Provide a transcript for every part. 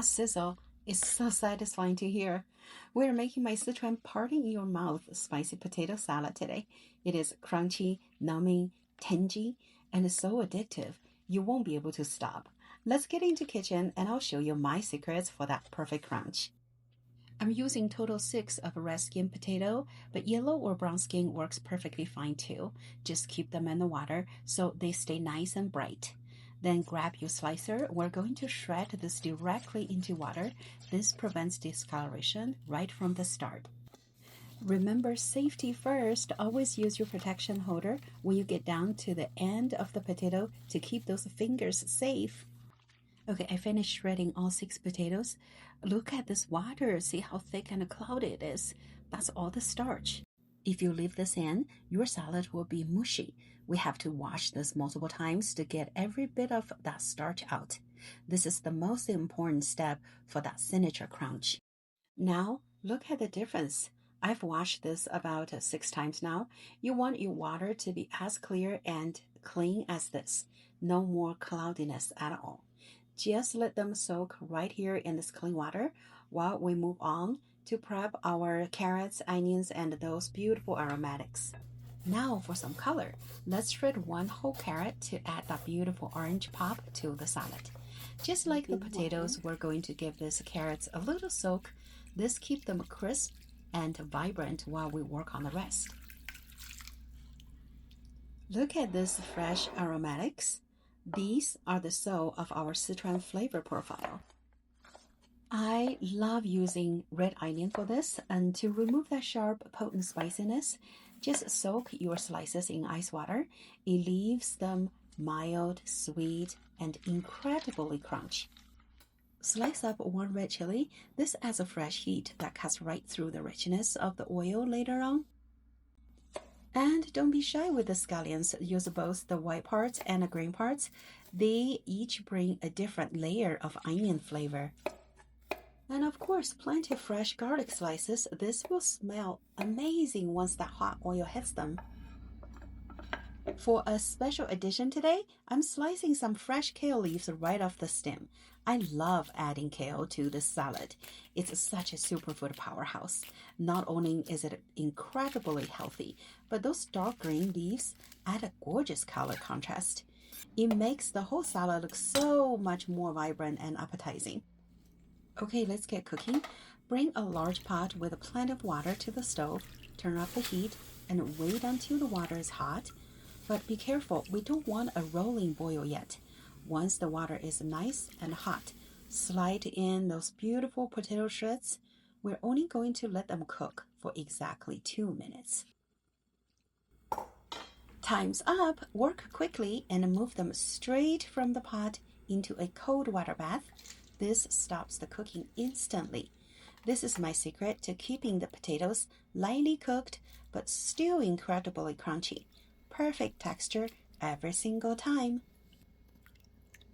That sizzle is so satisfying to hear. We're making my Sichuan party in your mouth spicy potato salad today. It is crunchy, numbing, tangy, and so addictive you won't be able to stop. Let's get into the kitchen and I'll show you my secrets for that perfect crunch. I'm using total 6 of red skin potato, but yellow or brown skin works perfectly fine too. Just keep them in the water so they stay nice and bright. Then grab your slicer. We're going to shred this directly into water. This prevents discoloration right from the start. Remember, safety first. Always use your protection holder when you get down to the end of the potato to keep those fingers safe. Okay, I finished shredding all 6 potatoes. Look at this water. See how thick and cloudy it is. That's all the starch. If you leave this in, your salad will be mushy. We have to wash this multiple times to get every bit of that starch out. This is the most important step for that signature crunch. Now, look at the difference. I've washed this about 6 times now. You want your water to be as clear and clean as this. No more cloudiness at all. Just let them soak right here in this clean water while we move on to prep our carrots, onions, and those beautiful aromatics. Now for some color. Let's shred 1 whole carrot to add that beautiful orange pop to the salad. Just like the potatoes, we're going to give these carrots a little soak. This keeps them crisp and vibrant while we work on the rest. Look at this fresh aromatics. These are the soul of our Sichuan flavor profile. I love using red onion for this, and to remove that sharp, potent spiciness, just soak your slices in ice water. It leaves them mild, sweet, and incredibly crunchy. Slice up 1 red chili. This adds a fresh heat that cuts right through the richness of the oil later on. And don't be shy with the scallions. Use both the white parts and the green parts. They each bring a different layer of onion flavor. And of course, plenty of fresh garlic slices. This will smell amazing once that hot oil hits them. For a special edition today, I'm slicing some fresh kale leaves right off the stem. I love adding kale to this salad. It's such a superfood powerhouse. Not only is it incredibly healthy, but those dark green leaves add a gorgeous color contrast. It makes the whole salad look so much more vibrant and appetizing. Okay, let's get cooking. Bring a large pot with plenty of water to the stove. Turn up the heat and wait until the water is hot. But be careful, we don't want a rolling boil yet. Once the water is nice and hot, slide in those beautiful potato shreds. We're only going to let them cook for exactly 2 minutes. Time's up. Work quickly and move them straight from the pot into a cold water bath. This stops the cooking instantly. This is my secret to keeping the potatoes lightly cooked but still incredibly crunchy. Perfect texture every single time.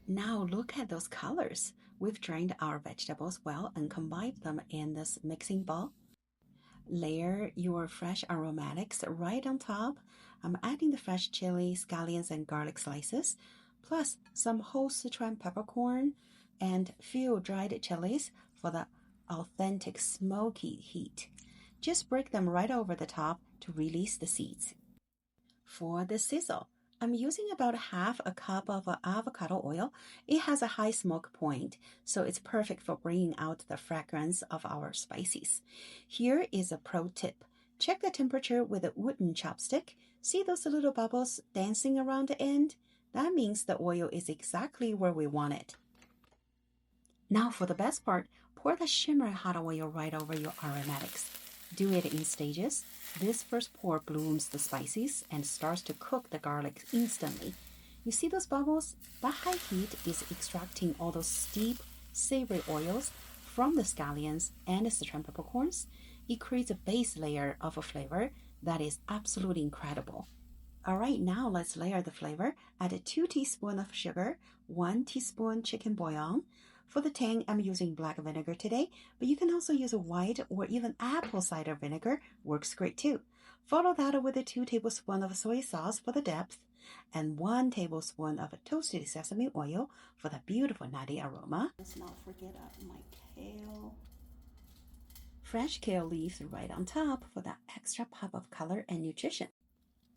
Now look at those colors. We've drained our vegetables well and combined them in this mixing bowl. Layer your fresh aromatics right on top. I'm adding the fresh chili, scallions, and garlic slices, plus some whole Sichuan peppercorn and few dried chilies for the authentic smoky heat. Just break them right over the top to release the seeds. For the sizzle, I'm using about half a cup of avocado oil. It has a high smoke point, so it's perfect for bringing out the fragrance of our spices. Here is a pro tip. Check the temperature with a wooden chopstick. See those little bubbles dancing around the end? That means the oil is exactly where we want it. Now for the best part, pour the shimmer hot oil right over your aromatics. Do it in stages. This first pour blooms the spices and starts to cook the garlic instantly. You see those bubbles? That high heat is extracting all those steep, savory oils from the scallions and the Sichuan peppercorns. It creates a base layer of a flavor that is absolutely incredible. Alright, now let's layer the flavor. Add 2 teaspoons of sugar, 1 teaspoon chicken bouillon. For the tang, I'm using black vinegar today, but you can also use a white or even apple cider vinegar. Works great too. Follow that with 2 tablespoons of soy sauce for the depth. and 1 tablespoon of toasted sesame oil for the beautiful nutty aroma. Let's not forget my kale. Fresh kale leaves right on top for that extra pop of color and nutrition.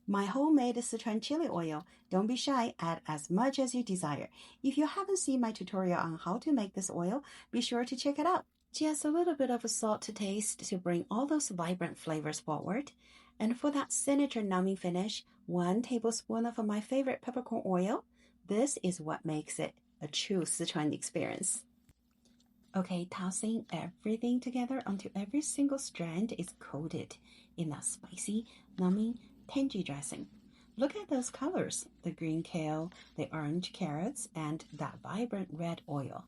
My homemade Sichuan chili oil. Don't be shy, add as much as you desire. If you haven't seen my tutorial on how to make this oil, be sure to check it out. Just a little bit of salt to taste to bring all those vibrant flavors forward. And for that signature numbing finish, 1 tablespoon of my favorite peppercorn oil. This is what makes it a true Sichuan experience. Okay, tossing everything together until every single strand is coated in that spicy, numbing, tangy dressing. Look at those colors, the green kale, the orange carrots, and that vibrant red oil.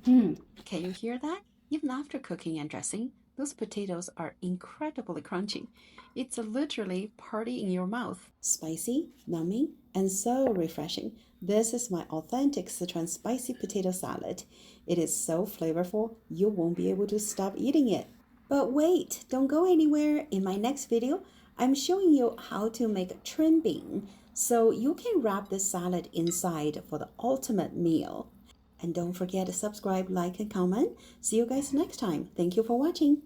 Can you hear that? Even after cooking and dressing, those potatoes are incredibly crunchy. It's literally party in your mouth. Spicy, numbing, and so refreshing. This is my authentic Sichuan Spicy Potato Salad. It is so flavorful, you won't be able to stop eating it. But wait, don't go anywhere. In my next video, I'm showing you how to make Chun bean, so you can wrap this salad inside for the ultimate meal. And don't forget to subscribe, like, and comment. See you guys next time. Thank you for watching.